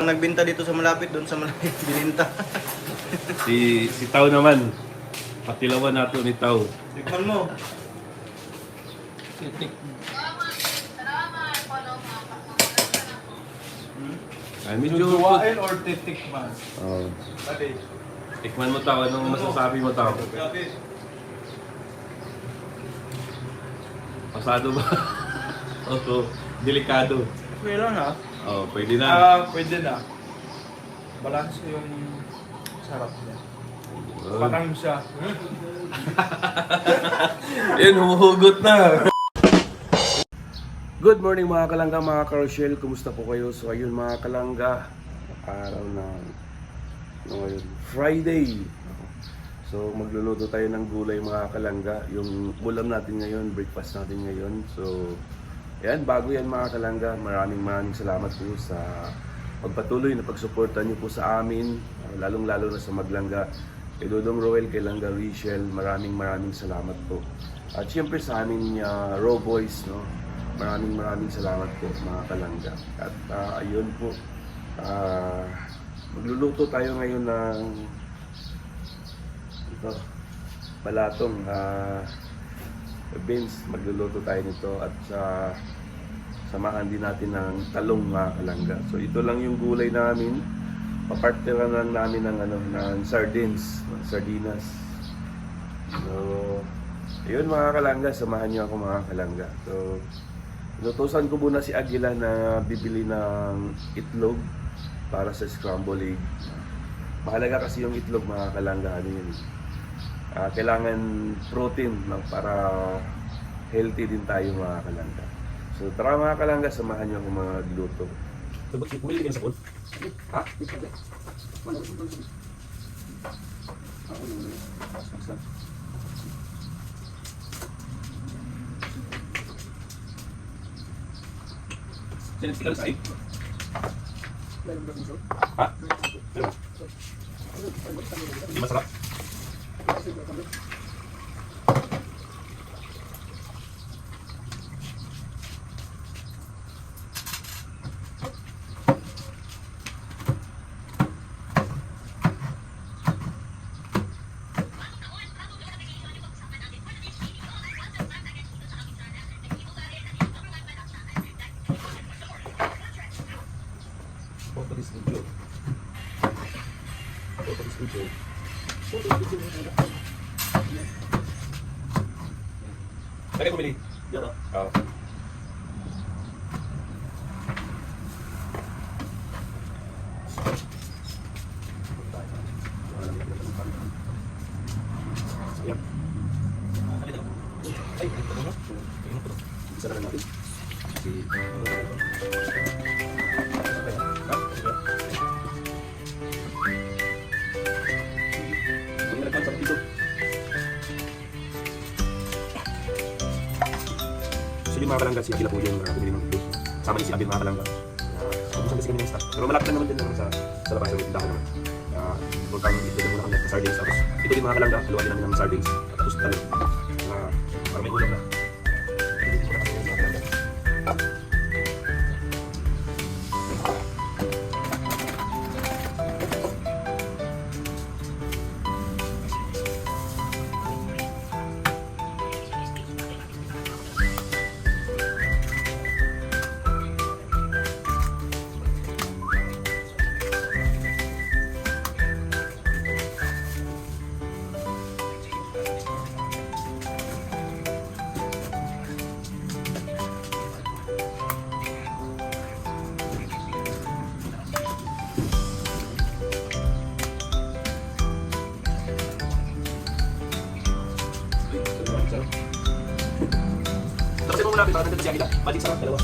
Nagbenta dito sa malapit, doon sa malapit, bininta. Si Tao naman. Patilawan nato ni Tao. Tikman mo. Ay, medyo... Duwain or titikman? Oh. Ate. Tikman mo Tao. Anong masasabi mo Tao? Grabe. Pasado ba? Oo. Delikado. Okay lang ha. Oh, pwede na. Pwede na. Balance yung sarap niya. Oh. Parang siya. Yan, humuhugot na. Good morning mga kalangga, mga ka-Rochelle. Kumusta po kayo? So ayun mga kalangga, araw na ngayon, Friday. So magluluto tayo ng gulay mga kalangga. Yung ulam natin ngayon, breakfast natin ngayon. So yan, bago yan mga kalangga, maraming salamat po sa pagpatuloy na pagsuporta niyo po sa amin, lalong-lalo na sa Maglangga. Kay Dodong Roel, kay Langga Richelle, maraming salamat po. At siyempre sa amin Raw Boys, no? Maraming salamat po mga kalangga. At ayun po, magluluto tayo ngayon ng ito, balatong beans, magluluto tayo nito at samahan din natin ng talong mga kalangga. So ito lang yung gulay namin. Papartiran lang namin ng sardinas. So ayun mga kalangga, samahan niyo ako mga kalangga. So inutusan ko muna si Aguila na bibili ng itlog para sa scramble egg. Mahalaga kasi yung itlog mga kalangga, ano yun. Kailangan protein no, para healthy din tayo mga kalangga. So tara mga kalangga, samahan niyo ako magluto. Bumili ka ng sabon? Ha? Sino ka sa ay? Ha? Hindi masarap? Lagay bumili. Yan o. Oo. Yan. Ay, ito na. Isa na lang natin. Actually mga kalangga, si Akila po yung pumili ng itlog. Sama ni si Abel mga kalangga. Kung kasi kami ng stock. Pero malapit na naman din naman sa labas. Sa tindahan naman. Huwag kang itlog na muna kami ng sardines. Tapos ito din mga kalangga, haluan din namin ng sardines. Tapos talong. Para may ulam na. Tapos mo malapit, parang nandito si Akila. Balik sarap, dalawa.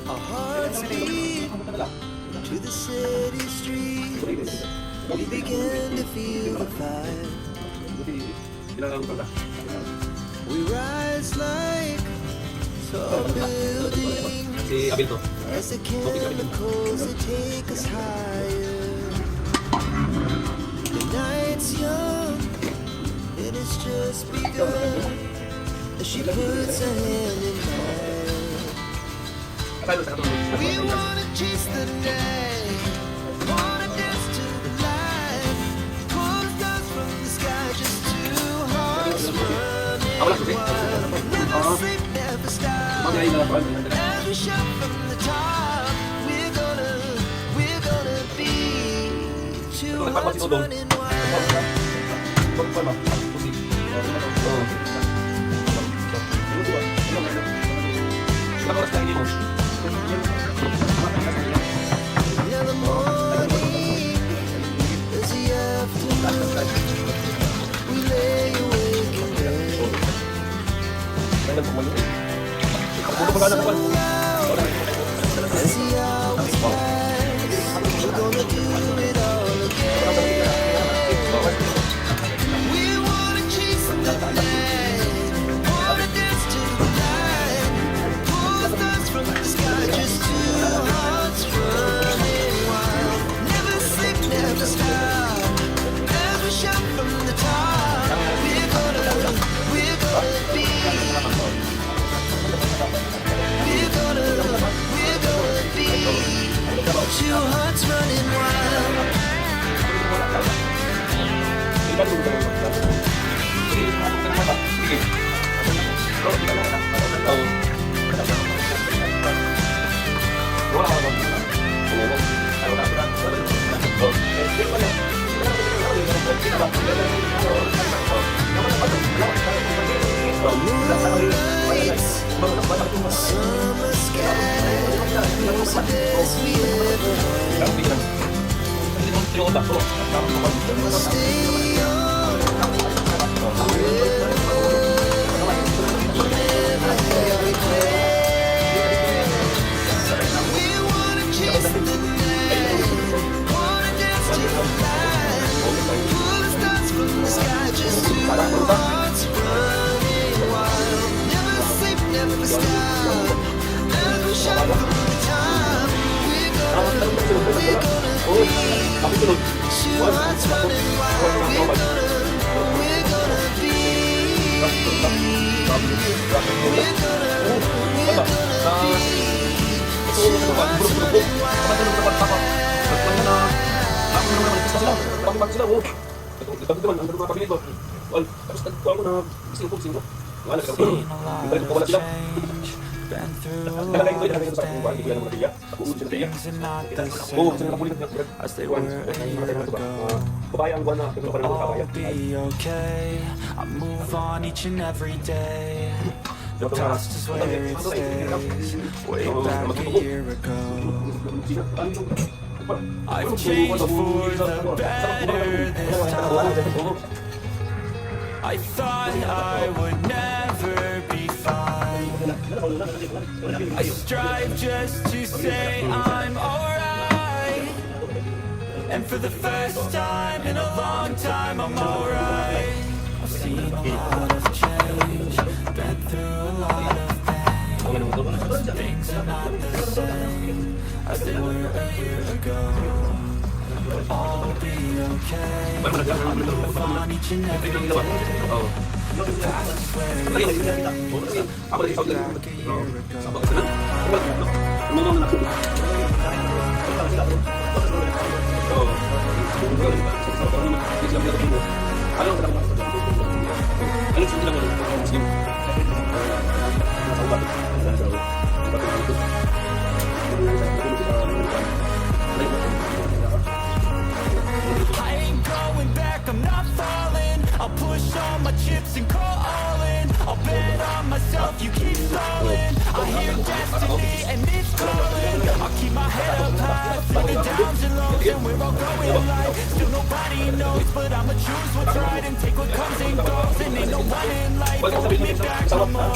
Our hearts beat to the city streets. We began to feel the fire. We rise like tall buildings as the chemicals that take us higher. The night's young and it's just begun as she puts her hand in mine. We wanna chase the night, wanna dance to the light, pull stars from the sky, just two hearts running wild. Never sleep, never stop. As we shout from the top, we're gonna be two hearts running wild. Now the morning is the afternoon. We lay awake in bed. As the hours pass, we're gonna do it all again. We wanna chase the night, wanna dance to the light, pull stars from the sky, just two hearts running wild. Never sleep, never stop. As we shout from the top, we're gonna be. We're gonna be two hearts running wild. Moonlights, summer sky, it's the best we ever had. We'll stay on forever, never have regret. We wanna chase the night, wanna dance to the light, pull the stars from the sky, just two hearts running wild. Never sleep, never stop. As we shout from the top, we're gonna be two hearts running wild. We're gonna be. We're gonna be two hearts running Seen a lot of change, been through a lot of days. Things are not the same as they were a year ago. I'll be okay, I move on each and every day. The past is where it stays, way back a year ago. I've changed for the better this time. I thought I would never be fine. I strive just to say I'm alright. And for the first time in a long time I'm alright. I've seen a lot of change, been through a lot of pain. Things are not the same as they were a year ago. But I'll be okay. I move on each and every day. The past is where it stays, way back a year ago. I ain't going back, I'm not falling. I'll push all my chips and call all in. I'll bet on myself, you keep stalling. I hear destiny and it's calling. I'll keep my head up high through the downs and lows, and we're all going live. Still nobody knows, but I'ma choose what's right and take what comes and goes. And ain't no one in life holding me back no more.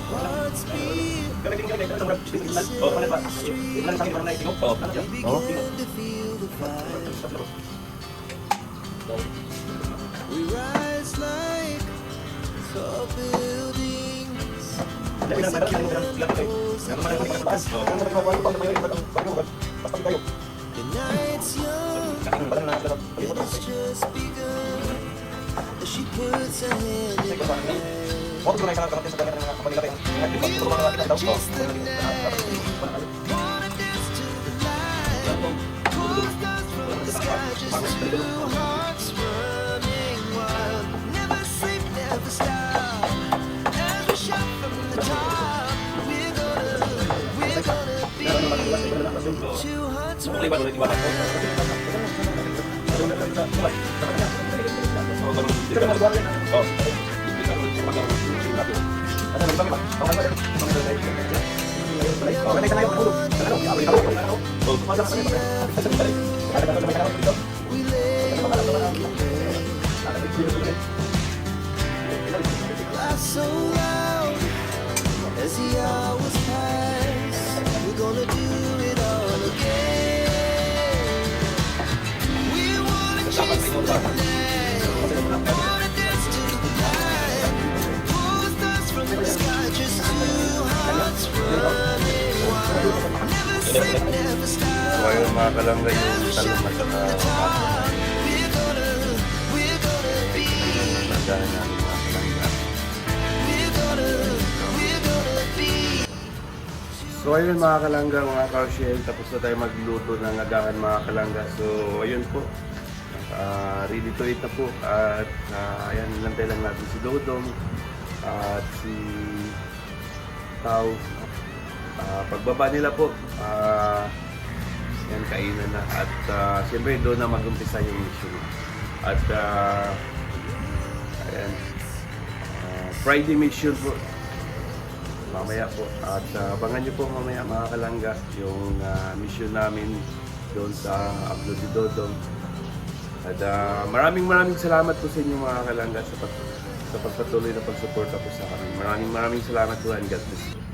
Hearts beat, we begin to feel the fire. We rise like tall buildings as the chemicals the night's young, it has just begun as she puts her hand in mine. We wanna chase the night, wanna dance to the light. Pull stars from the sky, just two hearts running wild. Never sleep, never stop. As we shout from the top, we're gonna be two hearts running we lay laugh so loud as the hours pass. We're gonna do it all again. We wanna chase the night, wanna dance to the light. Pull the stars from the sky, just two hearts running wild. Never sleep, never stop. So ayun mga kalangga yung As we shout talong from at the top, we're gonna be, nagahan namin mga kalangga. we're gonna be. So ayun mga kalangga, mga ka-shell, tapos na tayo magluto ng agahan mga kalangga. So ayun po, ready to eat na po. At ayan, nantay lang natin si Dodong at si Tao. Pagbaba nila po, yan, kainan na. At siyempre doon na mag-umpisa yung mission. At ayan, Friday mission po. Mamaya po. At abangan nyo po mamaya mga kalangga yung mission namin doon sa upload ni Dodong. At maraming salamat po sa inyo mga kalangga sa pagpatuloy na pagsuporta po sa amin. Maraming salamat po and God bless you.